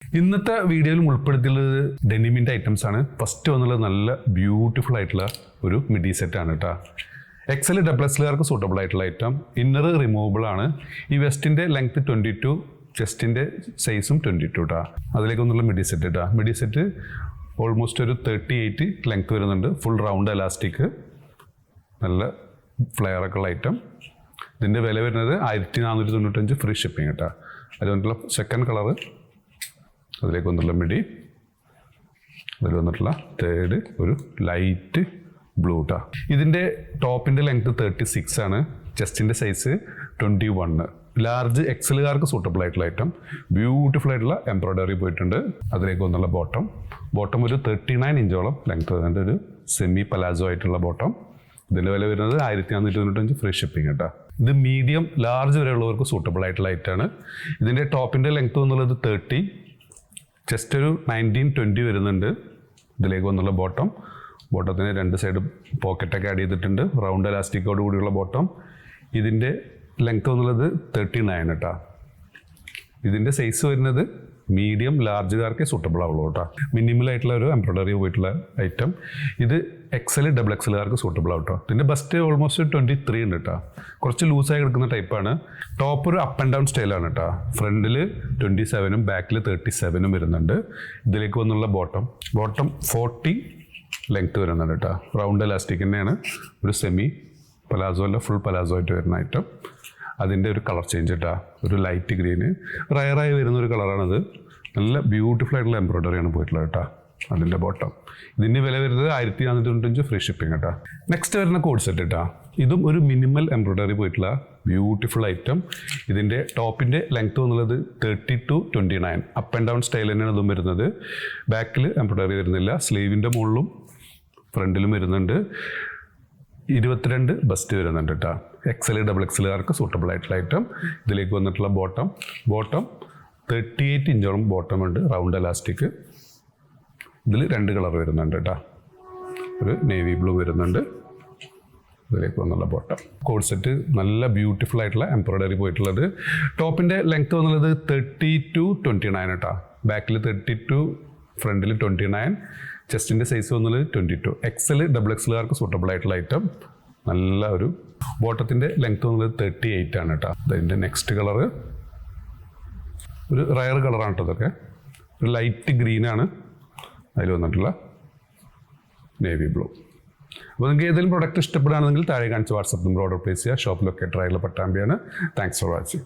ഇന്നത്തെ വീഡിയോയിൽ ഉൾപ്പെടുത്തിയുള്ളത് ഡെനിമിൻ്റെ ഐറ്റംസ് ആണ്. ഫസ്റ്റ് വന്നുള്ളത് നല്ല ബ്യൂട്ടിഫുൾ ആയിട്ടുള്ള ഒരു മിഡി സെറ്റ് ആണ് കേട്ടോ. എക്സൽ ഡബിൾ എക്സലുകാർക്ക് സൂട്ടബിൾ ആയിട്ടുള്ള ഐറ്റം. ഇന്നർ റിമൂവബിൾ ആണ്. ഈ വെസ്റ്റിൻ്റെ ലെങ്ത് 22, ചെസ്റ്റിൻ്റെ സൈസും 22 കേട്ടോ. അതിലേക്ക് ഒന്നുള്ള മിഡി സെറ്റ് കേട്ടോ. മിഡി സെറ്റ് ഓൾമോസ്റ്റ് ഒരു 38 ലെങ്ത് വരുന്നുണ്ട്. ഫുൾ റൗണ്ട് എലാസ്റ്റിക്, നല്ല ഫ്ലെയറൊക്കെ ഉള്ള ഐറ്റം. ഇതിൻ്റെ വില വരുന്നത് 1495 ഫ്രീ ഷിപ്പിംഗ് കേട്ടോ. അതുകൊണ്ടുള്ള സെക്കൻഡ് കളറ്, അതിലേക്ക് വന്നിട്ടുള്ള മിഡി, അതിൽ വന്നിട്ടുള്ള തേർഡ് ഒരു ലൈറ്റ് ബ്ലൂ ട്ടാ. ഇതിൻ്റെ ടോപ്പിൻ്റെ ലെങ്ത് 36 ആണ്. ചെസ്റ്റിൻ്റെ സൈസ് 21. ലാർജ് എക്സലുകാർക്ക് സൂട്ടബിൾ ആയിട്ടുള്ള ഐറ്റം. ബ്യൂട്ടിഫുൾ ആയിട്ടുള്ള എംബ്രോയ്ഡറി പോയിട്ടുണ്ട്. അതിലേക്ക് വന്നുള്ള ബോട്ടം ഒരു 39 ഇഞ്ചോളം ലെങ്ത് വരുന്നുണ്ട്. ഒരു സെമി പലാസോ ആയിട്ടുള്ള ബോട്ടം. ഇതിൻ്റെ വില വരുന്നത് 1495 ഫ്രീ ഷിപ്പിംഗ് കേട്ടോ. ഇത് മീഡിയം ലാർജ് വരെയുള്ളവർക്ക് സൂട്ടബിൾ ആയിട്ടുള്ള ഐറ്റമാണ്. ഇതിൻ്റെ ടോപ്പിൻ്റെ ലെങ്ത് എന്നുള്ളത് 30, ചെസ്റ്റ് ഒരു 19-20 വരുന്നുണ്ട്. ഇതിലേക്ക് വന്നുള്ള ബോട്ടത്തിന് രണ്ട് സൈഡ് പോക്കറ്റൊക്കെ ആഡ് ചെയ്തിട്ടുണ്ട്. റൗണ്ട് എലാസ്റ്റിക്കോട് കൂടിയുള്ള ബോട്ടം. ഇതിൻ്റെ ലെങ്ത് എന്നുള്ളത് 39 കേട്ടോ. ഇതിൻ്റെ സൈസ് വരുന്നത് മീഡിയം ലാർജുകാർക്ക് സൂട്ടബിൾ ആവുള്ളൂ കേട്ടോ. മിനിമൽ ആയിട്ടുള്ള ഒരു എംബ്രോയ്ഡറി പോയിട്ടുള്ള ഐറ്റം. ഇത് എക്സൽ ഡബിൾ എക്സലുകാർക്ക് സൂട്ടബിൾ ആവും കേട്ടോ. ഇതിൻ്റെ ബസ്റ്റ് ഓൾമോസ്റ്റ് 23 ഉണ്ട് കേട്ടോ. കുറച്ച് ലൂസായി കിടക്കുന്ന ടൈപ്പാണ്. ടോപ്പ് ഒരു അപ്പ് ആൻഡ് ഡൗൺ സ്റ്റൈലാണ് കേട്ടോ. ഫ്രണ്ടിൽ 27ഉം ബാക്കിൽ 37ഉം വരുന്നുണ്ട്. ഇതിലേക്ക് വന്നുള്ള ബോട്ടം 40 ലെങ്ത് വരുന്നുണ്ട് കേട്ടോ. റൗണ്ട് എലാസ്റ്റിക് തന്നെയാണ്. ഒരു സെമി പലാസോ അല്ല, ഫുൾ പലാസോ ആയിട്ട് വരുന്ന ഐറ്റം. അതിൻ്റെ ഒരു കളർ ചേഞ്ച് കേട്ടോ. ഒരു ലൈറ്റ് ഗ്രീന് റയറായി വരുന്ന ഒരു കളറാണത്. നല്ല ബ്യൂട്ടിഫുൾ ആയിട്ടുള്ള എംബ്രോയ്ഡറിയാണ് പോയിട്ടുള്ളത് കേട്ടോ. അതിൻ്റെ ബോട്ടം. ഇതിൻ്റെ വില വരുന്നത് 1495 ഫ്രീ ഷിപ്പിംഗ് കേട്ടോ. നെക്സ്റ്റ് വരുന്ന കോഡ് സെറ്റ് കേട്ടോ. ഇതും ഒരു മിനിമൽ എംബ്രോയ്ഡറി പോയിട്ടുള്ള ബ്യൂട്ടിഫുൾ ഐറ്റം. ഇതിൻ്റെ ടോപ്പിൻ്റെ ലെങ്ത് എന്നുള്ളത് 30 to 29. Up and down style തന്നെയാണ് ഇതും വരുന്നത്. ബാക്കിൽ എംബ്രോയ്ഡറി വരുന്നില്ല. സ്ലീവിൻ്റെ മുകളിലും ഫ്രണ്ടിലും വരുന്നുണ്ട്. 22 ബസ്റ്റ് വരുന്നുണ്ട് കേട്ടോ. എക്സൽ ഡബിൾ എക്സലുകാർക്ക് സൂട്ടബിൾ ആയിട്ടുള്ള ഐറ്റം. ഇതിലേക്ക് വന്നിട്ടുള്ള ബോട്ടം 38 ഇഞ്ചോളം ബോട്ടം ഉണ്ട്. Round elastic. ഇതിൽ 2 കളർ വരുന്നുണ്ട് കേട്ടോ. ഒരു നേവി ബ്ലൂ വരുന്നുണ്ട്. ഇതിലേക്ക് വന്നുള്ള ബോട്ടം. കോഡ് സെറ്റ് നല്ല ബ്യൂട്ടിഫുൾ ആയിട്ടുള്ള എംബ്രോയ്ഡറി പോയിട്ടുള്ളത്. ടോപ്പിൻ്റെ ലെങ്ത് വന്നുള്ളത് 30 to 29 കേട്ടോ. ബാക്കിൽ 32, ഫ്രണ്ടിൽ 29. ചെസ്റ്റിൻ്റെ സൈസ് വന്നുള്ളത് 22. എക്സൽ ഡബിൾ എക്സലുകാർക്ക് സൂട്ടബിൾ ആയിട്ടുള്ള ഐറ്റം. നല്ല ഒരു ബോട്ടത്തിൻ്റെ ലെങ്ത് വന്നുള്ളത് 38 ആണ് കേട്ടോ. അതിൻ്റെ നെക്സ്റ്റ് കളറ് ഒരു റയർ കളറാണ് കേട്ടോ. ഇതൊക്കെ ഒരു ലൈറ്റ് ഗ്രീനാണ്. അതിൽ വന്നിട്ടുള്ള നേവി ബ്ലൂ. അപ്പോൾ നിങ്ങൾക്ക് ഏതെങ്കിലും പ്രൊഡക്റ്റ് ഇഷ്ടപ്പെടുകയാണെങ്കിൽ താഴെ കാണിച്ച വാട്സപ്പ് നമ്പർ ഓർഡർ പ്ലേസ് ചെയ്യുക. ഷോപ്പ് ലൊക്കേറ്റർ ആയിട്ടുള്ള പട്ടാമ്പിയാണ്. Thanks for watching.